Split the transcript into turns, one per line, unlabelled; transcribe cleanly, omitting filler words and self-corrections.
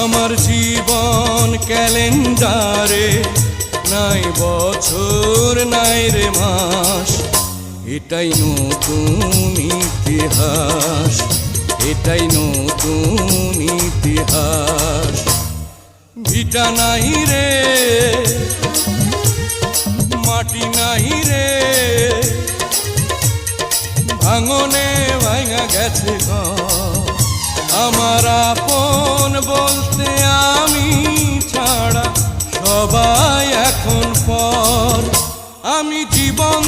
আমার জীবন ক্যালেন্ডারে নাই বছর নাই রে মাস, এটাই নতুন ইতিহাস, এটাই নতুন ইতিহাস। ভিটা নাই রে, মাটি নাই রে, ভাঙনে ভাঙা গেছে ঘর। আমার আপন বলতে আমি ছাড়া সবাই এখন পর। আমি জীবন